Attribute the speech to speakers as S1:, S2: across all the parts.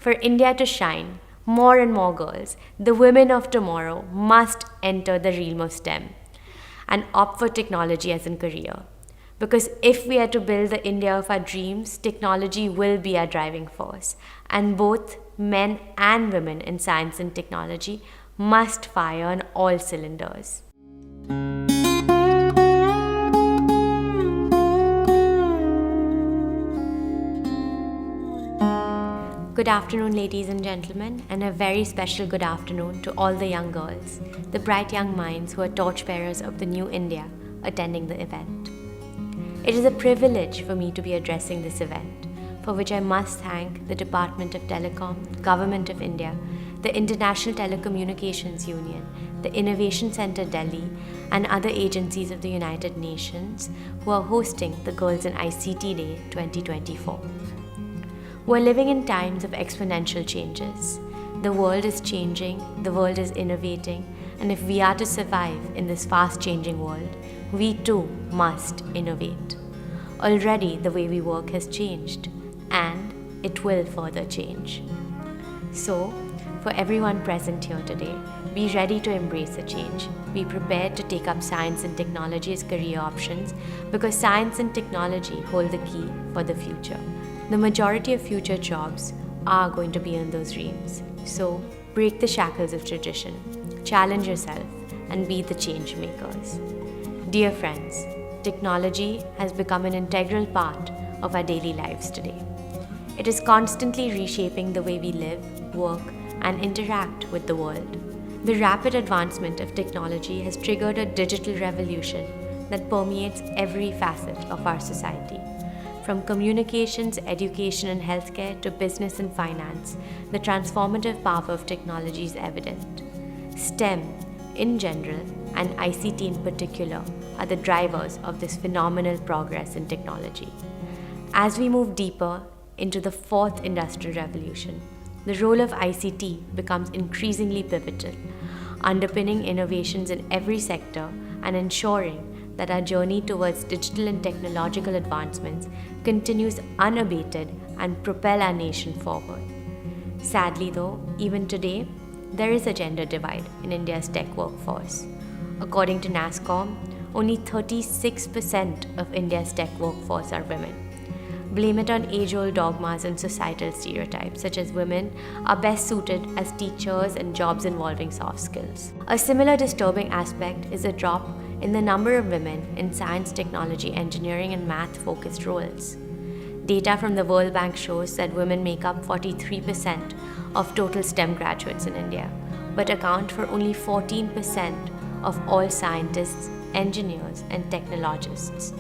S1: For India to shine, more and more girls, the women of tomorrow, must enter the realm of STEM and opt for technology as a career. Because if we are to build the India of our dreams, technology will be our driving force, and both men and women in science and technology must fire on all cylinders. Good afternoon, ladies and gentlemen, and a very special good afternoon to all the young girls, the bright young minds who are torchbearers of the new India attending the event. It is a privilege for me to be addressing this event, for which I must thank the Department of Telecom, Government of India, the International Telecommunications Union, the Innovation Center Delhi, and other agencies of the United Nations who are hosting the Girls in ICT Day 2024. We're living in times of exponential changes. The world is changing, the world is innovating, and if we are to survive in this fast-changing world, we too must innovate. Already the way we work has changed, and it will further change. So, for everyone present here today, be ready to embrace the change. Be prepared to take up science and technology as career options, because science and technology hold the key for the future. The majority of future jobs are going to be in those realms. So, break the shackles of tradition, challenge yourself, and be the change makers. Dear friends, technology has become an integral part of our daily lives today. It is constantly reshaping the way we live, work, and interact with the world. The rapid advancement of technology has triggered a digital revolution that permeates every facet of our society. From communications, education, and healthcare to business and finance, the transformative power of technology is evident. STEM, in general, and ICT in particular, are the drivers of this phenomenal progress in technology. As we move deeper into the fourth industrial revolution, the role of ICT becomes increasingly pivotal, underpinning innovations in every sector and ensuring that our journey towards digital and technological advancements continues unabated and propel our nation forward. Sadly though, even today, there is a gender divide in India's tech workforce. According to NASSCOM, only 36% of India's tech workforce are women. Blame it on age-old dogmas and societal stereotypes, such as women are best suited as teachers and jobs involving soft skills. A similar disturbing aspect is a drop in the number of women in science, technology, engineering, and math-focused roles. Data from the World Bank shows that women make up 43% of total STEM graduates in India, but account for only 14% of all scientists, engineers, and technologists.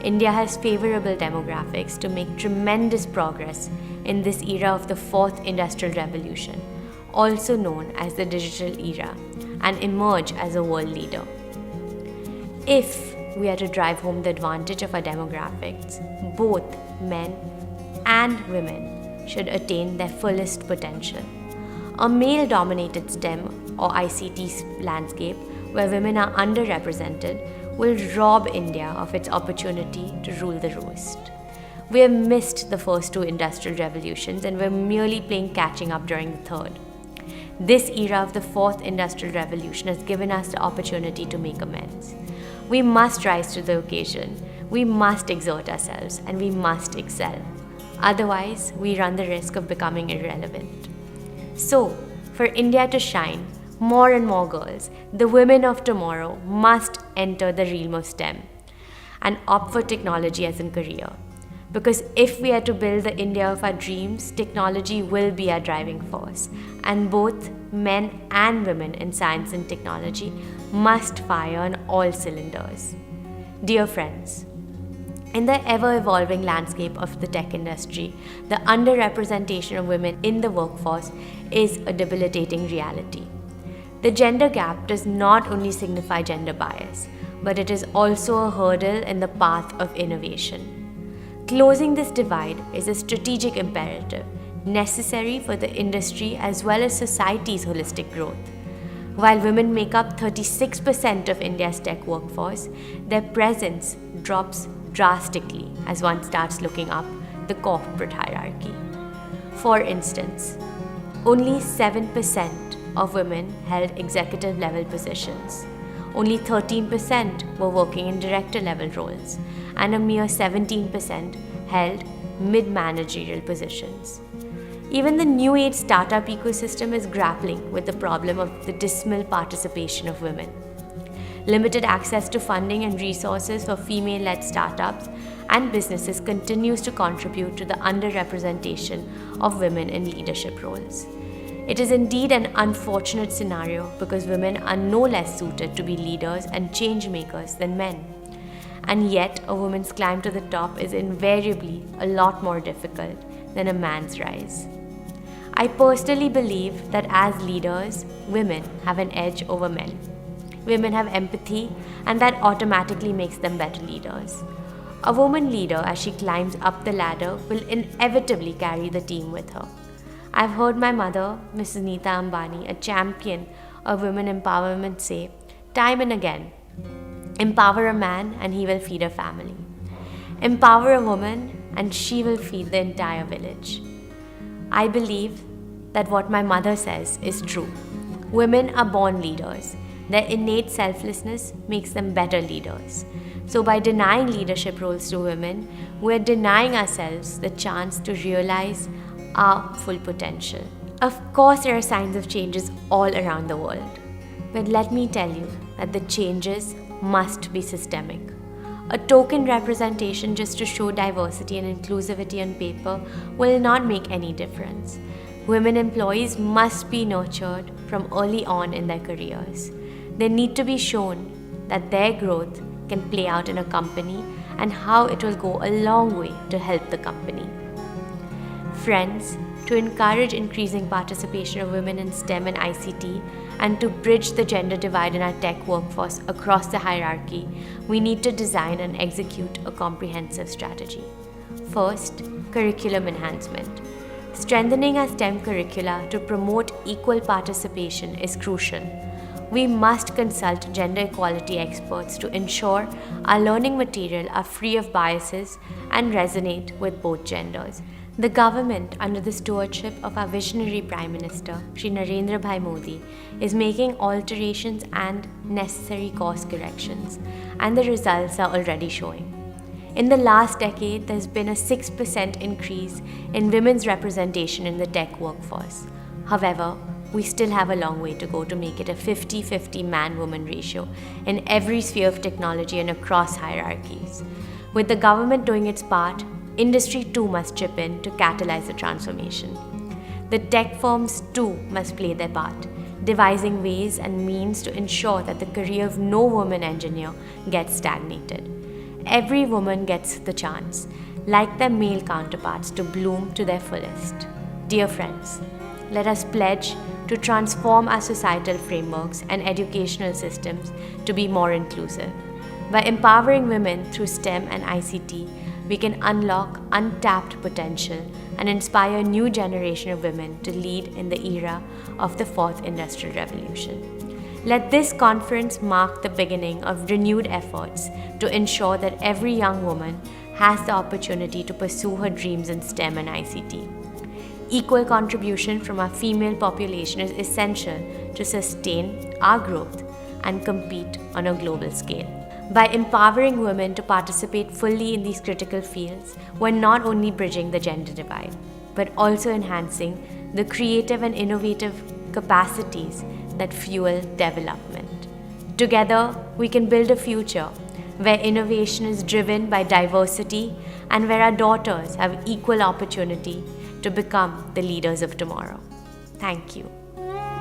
S1: India has favorable demographics to make tremendous progress in this era of the fourth industrial revolution, also known as the digital era, and emerge as a world leader. If we are to drive home the advantage of our demographics, both men and women should attain their fullest potential. A male-dominated STEM or ICT landscape where women are underrepresented will rob India of its opportunity to rule the roost. We have missed the first two industrial revolutions and we're merely playing catching up during the third. This era of the fourth industrial revolution has given us the opportunity to make amends. We must rise to the occasion, we must exert ourselves, and we must excel. Otherwise, we run the risk of becoming irrelevant. So, for India to shine, more and more girls, the women of tomorrow, must enter the realm of STEM and opt for technology as a career. Because if we are to build the India of our dreams, technology will be our driving force, and both men and women in science and technology must fire on all cylinders. Dear friends, in the ever-evolving landscape of the tech industry, the underrepresentation of women in the workforce is a debilitating reality. The gender gap does not only signify gender bias, but it is also a hurdle in the path of innovation. Closing this divide is a strategic imperative necessary for the industry as well as society's holistic growth. While women make up 36% of India's tech workforce, their presence drops drastically as one starts looking up the corporate hierarchy. For instance, only 7% of women held executive level positions. Only 13% were working in director level roles, and a mere 17% held mid-managerial positions. Even the new age startup ecosystem is grappling with the problem of the dismal participation of women. Limited access to funding and resources for female-led startups and businesses continues to contribute to the underrepresentation of women in leadership roles. It is indeed an unfortunate scenario because women are no less suited to be leaders and change makers than men. And yet, a woman's climb to the top is invariably a lot more difficult than a man's rise. I personally believe that as leaders, women have an edge over men. Women have empathy, and that automatically makes them better leaders. A woman leader, as she climbs up the ladder, will inevitably carry the team with her. I've heard my mother, Mrs. Neeta Ambani, a champion of women empowerment, say time and again, empower a man and he will feed a family. Empower a woman and she will feed the entire village. I believe that what my mother says is true. Women are born leaders. Their innate selflessness makes them better leaders. So by denying leadership roles to women, we're denying ourselves the chance to realize our full potential. Of course, there are signs of changes all around the world. But let me tell you that the changes must be systemic. A token representation just to show diversity and inclusivity on paper will not make any difference. Women employees must be nurtured from early on in their careers. They need to be shown that their growth can play out in a company and how it will go a long way to help the company. Friends, to encourage increasing participation of women in STEM and ICT and to bridge the gender divide in our tech workforce across the hierarchy, we need to design and execute a comprehensive strategy. First, curriculum enhancement. Strengthening our STEM curricula to promote equal participation is crucial. We must consult gender equality experts to ensure our learning material are free of biases and resonate with both genders. The government, under the stewardship of our visionary Prime Minister, Shri Narendra Bhai Modi, is making alterations and necessary course corrections, and the results are already showing. In the last decade, there's been a 6% increase in women's representation in the tech workforce. However, we still have a long way to go to make it a 50-50 man-woman ratio in every sphere of technology and across hierarchies. With the government doing its part, industry too must chip in to catalyze the transformation. The tech firms too must play their part, devising ways and means to ensure that the career of no woman engineer gets stagnated. Every woman gets the chance, like their male counterparts, to bloom to their fullest. Dear friends, let us pledge to transform our societal frameworks and educational systems to be more inclusive. By empowering women through STEM and ICT, we can unlock untapped potential and inspire a new generation of women to lead in the era of the fourth industrial revolution. Let this conference mark the beginning of renewed efforts to ensure that every young woman has the opportunity to pursue her dreams in STEM and ICT. Equal contribution from our female population is essential to sustain our growth and compete on a global scale. By empowering women to participate fully in these critical fields, we're not only bridging the gender divide, but also enhancing the creative and innovative capacities that fuel development. Together, we can build a future where innovation is driven by diversity and where our daughters have equal opportunity to become the leaders of tomorrow. Thank you.